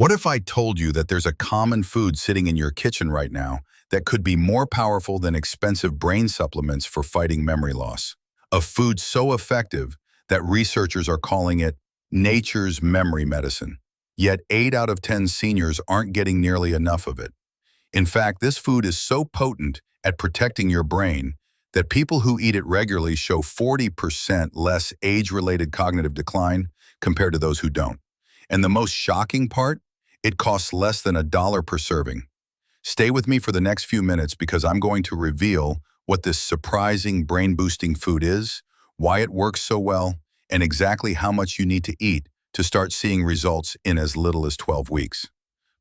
What if I told you that there's a common food sitting in your kitchen right now that could be more powerful than expensive brain supplements for fighting memory loss? A food so effective that researchers are calling it nature's memory medicine. Yet 8 out of 10 seniors aren't getting nearly enough of it. In fact, this food is so potent at protecting your brain that people who eat it regularly show 40% less age-related cognitive decline compared to those who don't. And the most shocking part, it costs less than $1 per serving. Stay with me for the next few minutes because I'm going to reveal what this surprising brain-boosting food is, why it works so well, and exactly how much you need to eat to start seeing results in as little as 12 weeks.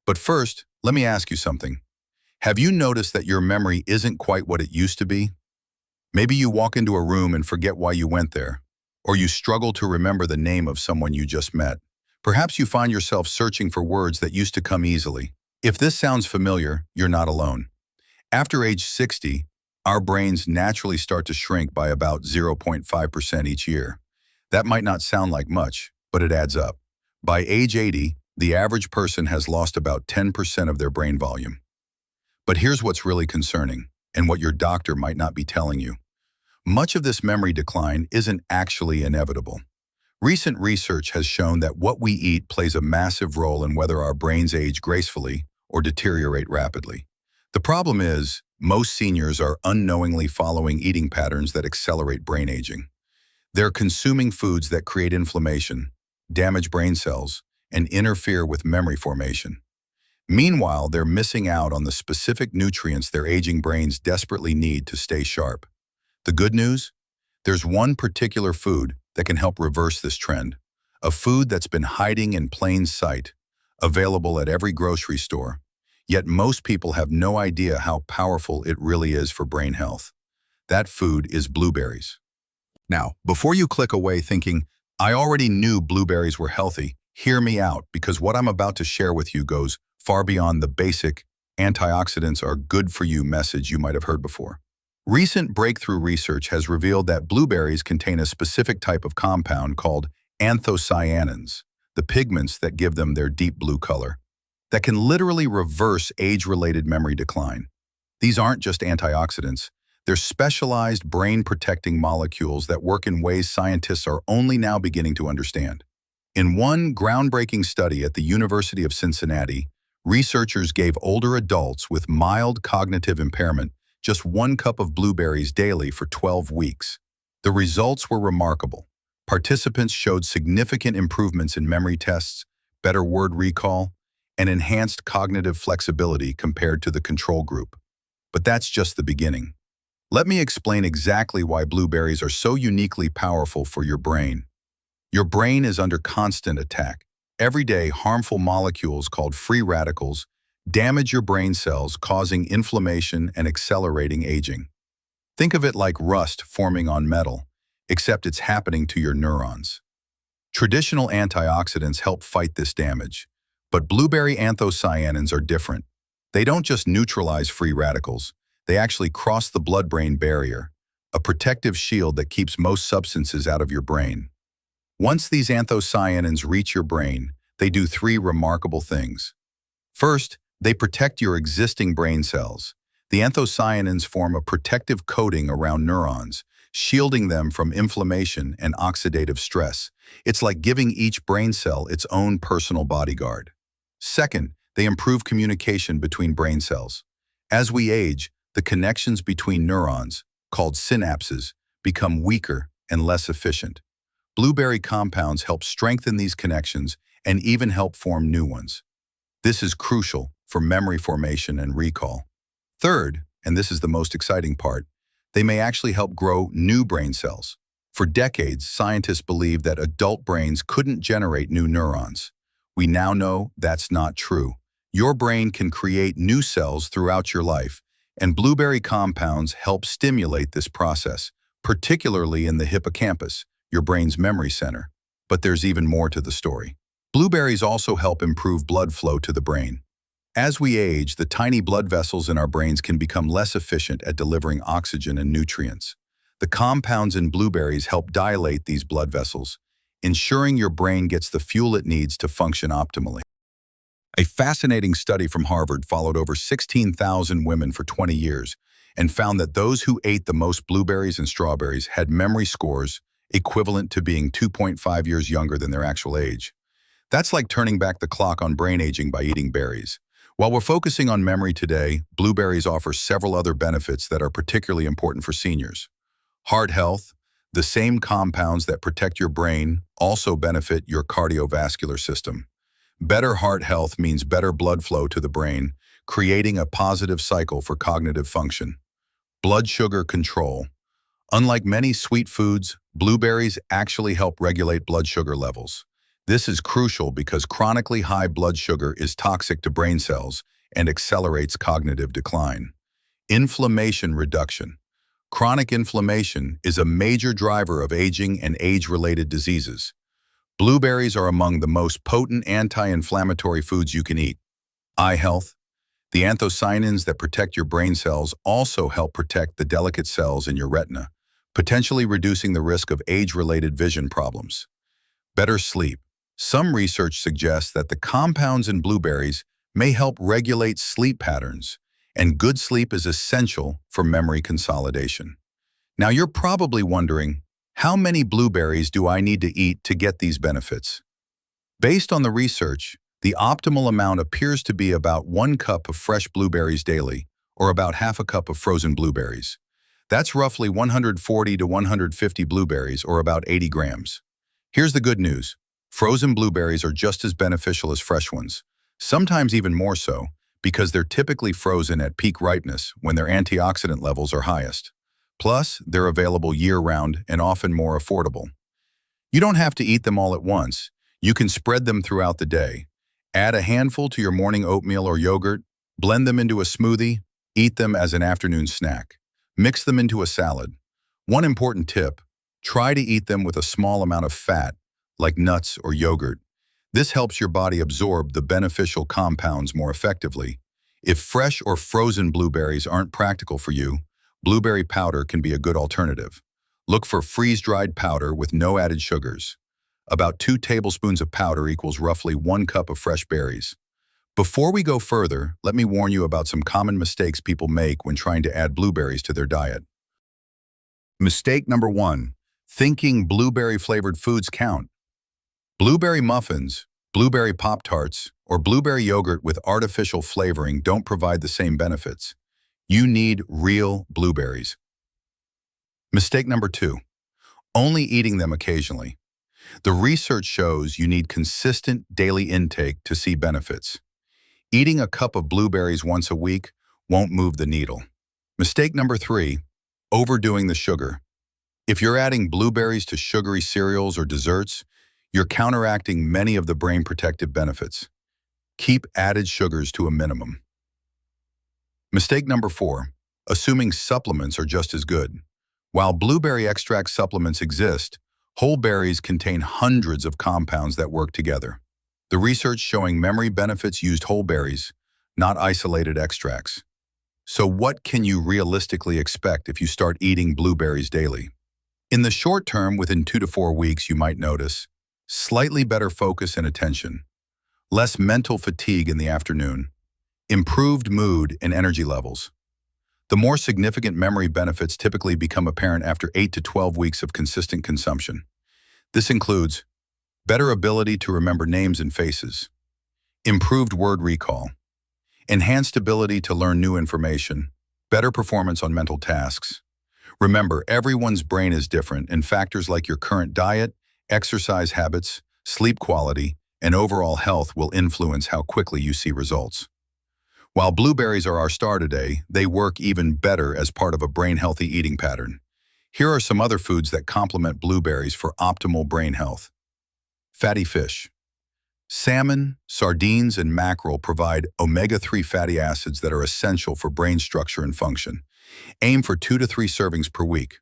But first, let me ask you something. Have you noticed that your memory isn't quite what it used to be? Maybe you walk into a room and forget why you went there, or you struggle to remember the name of someone you just met. Perhaps you find yourself searching for words that used to come easily. If this sounds familiar, you're not alone. After age 60, our brains naturally start to shrink by about 0.5% each year. That might not sound like much, but it adds up. By age 80, the average person has lost about 10% of their brain volume. But here's what's really concerning, and what your doctor might not be telling you. Much of this memory decline isn't actually inevitable. Recent research has shown that what we eat plays a massive role in whether our brains age gracefully or deteriorate rapidly. The problem is, most seniors are unknowingly following eating patterns that accelerate brain aging. They're consuming foods that create inflammation, damage brain cells, and interfere with memory formation. Meanwhile, they're missing out on the specific nutrients their aging brains desperately need to stay sharp. The good news? There's one particular food that can help reverse this trend. A food that's been hiding in plain sight, available at every grocery store. Yet most people have no idea how powerful it really is for brain health. That food is blueberries. Now, before you click away thinking, I already knew blueberries were healthy, hear me out, because what I'm about to share with you goes far beyond the basic antioxidants are good for you message you might have heard before. Recent breakthrough research has revealed that blueberries contain a specific type of compound called anthocyanins, the pigments that give them their deep blue color, that can literally reverse age-related memory decline. These aren't just antioxidants, they're specialized brain-protecting molecules that work in ways scientists are only now beginning to understand. In one groundbreaking study at the University of Cincinnati, researchers gave older adults with mild cognitive impairment just 1 cup of blueberries daily for 12 weeks. The results were remarkable. Participants showed significant improvements in memory tests, better word recall, and enhanced cognitive flexibility compared to the control group. But that's just the beginning. Let me explain exactly why blueberries are so uniquely powerful for your brain. Your brain is under constant attack. Every day, harmful molecules called free radicals damage your brain cells, causing inflammation and accelerating aging. Think of it like rust forming on metal, except it's happening to your neurons. Traditional antioxidants help fight this damage, but blueberry anthocyanins are different. They don't just neutralize free radicals, they actually cross the blood-brain barrier, a protective shield that keeps most substances out of your brain. Once these anthocyanins reach your brain, they do 3 remarkable things. First, they protect your existing brain cells. The anthocyanins form a protective coating around neurons, shielding them from inflammation and oxidative stress. It's like giving each brain cell its own personal bodyguard. Second, they improve communication between brain cells. As we age, the connections between neurons, called synapses, become weaker and less efficient. Blueberry compounds help strengthen these connections and even help form new ones. This is crucial for memory formation and recall. Third, and this is the most exciting part, they may actually help grow new brain cells. For decades, scientists believed that adult brains couldn't generate new neurons. We now know that's not true. Your brain can create new cells throughout your life, and blueberry compounds help stimulate this process, particularly in the hippocampus, your brain's memory center. But there's even more to the story. Blueberries also help improve blood flow to the brain. As we age, the tiny blood vessels in our brains can become less efficient at delivering oxygen and nutrients. The compounds in blueberries help dilate these blood vessels, ensuring your brain gets the fuel it needs to function optimally. A fascinating study from Harvard followed over 16,000 women for 20 years and found that those who ate the most blueberries and strawberries had memory scores equivalent to being 2.5 years younger than their actual age. That's like turning back the clock on brain aging by eating berries. While we're focusing on memory today, blueberries offer several other benefits that are particularly important for seniors. Heart health. The same compounds that protect your brain also benefit your cardiovascular system. Better heart health means better blood flow to the brain, creating a positive cycle for cognitive function. Blood sugar control. Unlike many sweet foods, blueberries actually help regulate blood sugar levels. This is crucial because chronically high blood sugar is toxic to brain cells and accelerates cognitive decline. Inflammation reduction. Chronic inflammation is a major driver of aging and age-related diseases. Blueberries are among the most potent anti-inflammatory foods you can eat. Eye health. The anthocyanins that protect your brain cells also help protect the delicate cells in your retina, potentially reducing the risk of age-related vision problems. Better sleep. Some research suggests that the compounds in blueberries may help regulate sleep patterns, and good sleep is essential for memory consolidation. Now you're probably wondering, how many blueberries do I need to eat to get these benefits? Based on the research, the optimal amount appears to be about 1 cup of fresh blueberries daily, or about half a cup of frozen blueberries. That's roughly 140 to 150 blueberries, or about 80 grams. Here's the good news. Frozen blueberries are just as beneficial as fresh ones, sometimes even more so, because they're typically frozen at peak ripeness when their antioxidant levels are highest. Plus, they're available year-round and often more affordable. You don't have to eat them all at once. You can spread them throughout the day. Add a handful to your morning oatmeal or yogurt, blend them into a smoothie, eat them as an afternoon snack. Mix them into a salad. One important tip, try to eat them with a small amount of fat, like nuts or yogurt. This helps your body absorb the beneficial compounds more effectively. If fresh or frozen blueberries aren't practical for you, blueberry powder can be a good alternative. Look for freeze-dried powder with no added sugars. About 2 tablespoons of powder equals roughly 1 cup of fresh berries. Before we go further, let me warn you about some common mistakes people make when trying to add blueberries to their diet. Mistake number 1, thinking blueberry-flavored foods count. Blueberry muffins, blueberry Pop-Tarts, or blueberry yogurt with artificial flavoring don't provide the same benefits. You need real blueberries. Mistake number 2, only eating them occasionally. The research shows you need consistent daily intake to see benefits. Eating a cup of blueberries once a week won't move the needle. Mistake number 3, overdoing the sugar. If you're adding blueberries to sugary cereals or desserts, you're counteracting many of the brain protective benefits. Keep added sugars to a minimum. Mistake number 4, assuming supplements are just as good. While blueberry extract supplements exist, whole berries contain hundreds of compounds that work together. The research showing memory benefits used whole berries, not isolated extracts. So what can you realistically expect if you start eating blueberries daily? In the short term, within 2 to 4 weeks, you might notice slightly better focus and attention, less mental fatigue in the afternoon, improved mood and energy levels. The more significant memory benefits typically become apparent after 8 to 12 weeks of consistent consumption. This includes better ability to remember names and faces, improved word recall, enhanced ability to learn new information, better performance on mental tasks. Remember, everyone's brain is different, and factors like your current diet, exercise habits, sleep quality, and overall health will influence how quickly you see results. While blueberries are our star today, they work even better as part of a brain-healthy eating pattern. Here are some other foods that complement blueberries for optimal brain health. Fatty fish. Salmon, sardines, and mackerel provide omega-3 fatty acids that are essential for brain structure and function. Aim for 2 to 3 servings per week.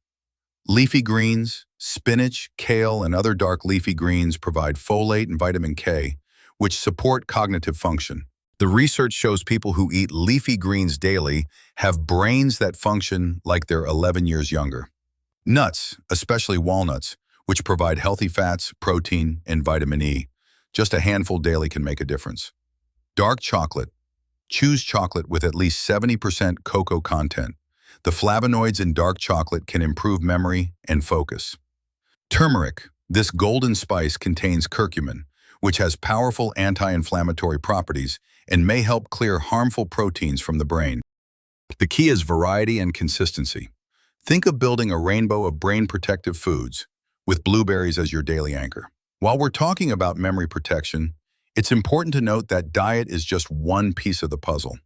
Leafy greens, spinach, kale, and other dark leafy greens provide folate and vitamin K, which support cognitive function. The research shows people who eat leafy greens daily have brains that function like they're 11 years younger. Nuts, especially walnuts, which provide healthy fats, protein, and vitamin E. Just a handful daily can make a difference. Dark chocolate. Choose chocolate with at least 70% cocoa content. The flavonoids in dark chocolate can improve memory and focus. Turmeric. This golden spice contains curcumin, which has powerful anti-inflammatory properties and may help clear harmful proteins from the brain. The key is variety and consistency. Think of building a rainbow of brain-protective foods, with blueberries as your daily anchor. While we're talking about memory protection, it's important to note that diet is just one piece of the puzzle.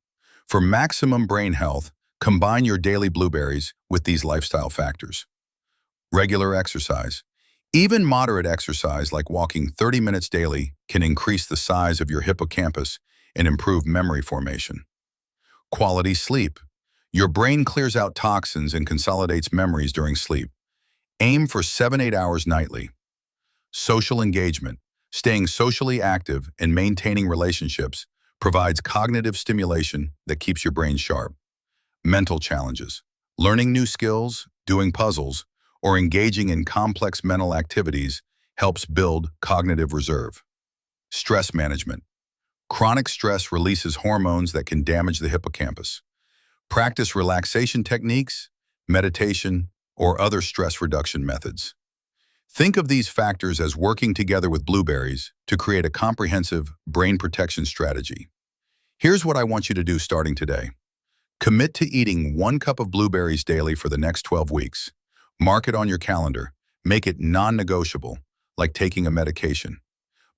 For maximum brain health, combine your daily blueberries with these lifestyle factors. Regular exercise. Even moderate exercise like walking 30 minutes daily can increase the size of your hippocampus and improve memory formation. Quality sleep. Your brain clears out toxins and consolidates memories during sleep. Aim for 7-8 hours nightly. Social engagement. Staying socially active and maintaining relationships provides cognitive stimulation that keeps your brain sharp. Mental challenges. Learning new skills, doing puzzles, or engaging in complex mental activities helps build cognitive reserve. Stress management. Chronic stress releases hormones that can damage the hippocampus. Practice relaxation techniques, meditation, or other stress reduction methods. Think of these factors as working together with blueberries to create a comprehensive brain protection strategy. Here's what I want you to do starting today. Commit to eating 1 cup of blueberries daily for the next 12 weeks. Mark it on your calendar. Make it non-negotiable, like taking a medication.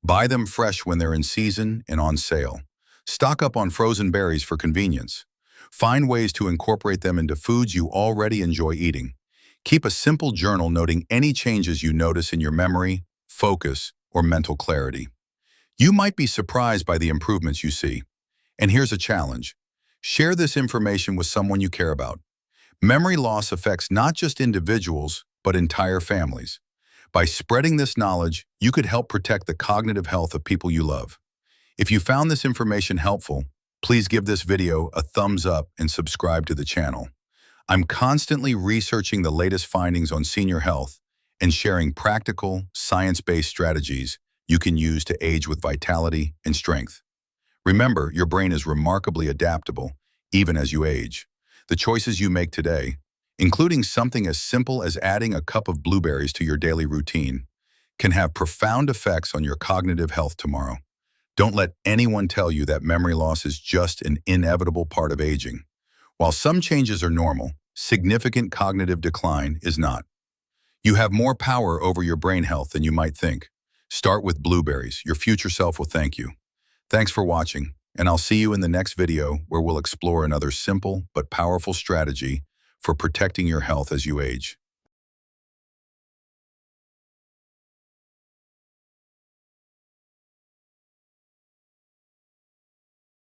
Buy them fresh when they're in season and on sale. Stock up on frozen berries for convenience. Find ways to incorporate them into foods you already enjoy eating. Keep a simple journal noting any changes you notice in your memory, focus, or mental clarity. You might be surprised by the improvements you see. And here's a challenge. Share this information with someone you care about. Memory loss affects not just individuals, but entire families. By spreading this knowledge, you could help protect the cognitive health of people you love. If you found this information helpful, please give this video a thumbs up and subscribe to the channel. I'm constantly researching the latest findings on senior health and sharing practical, science-based strategies you can use to age with vitality and strength. Remember, your brain is remarkably adaptable, even as you age. The choices you make today, including something as simple as adding a cup of blueberries to your daily routine, can have profound effects on your cognitive health tomorrow. Don't let anyone tell you that memory loss is just an inevitable part of aging. While some changes are normal, significant cognitive decline is not. You have more power over your brain health than you might think. Start with blueberries. Your future self will thank you. Thanks for watching, and I'll see you in the next video where we'll explore another simple but powerful strategy for protecting your health as you age.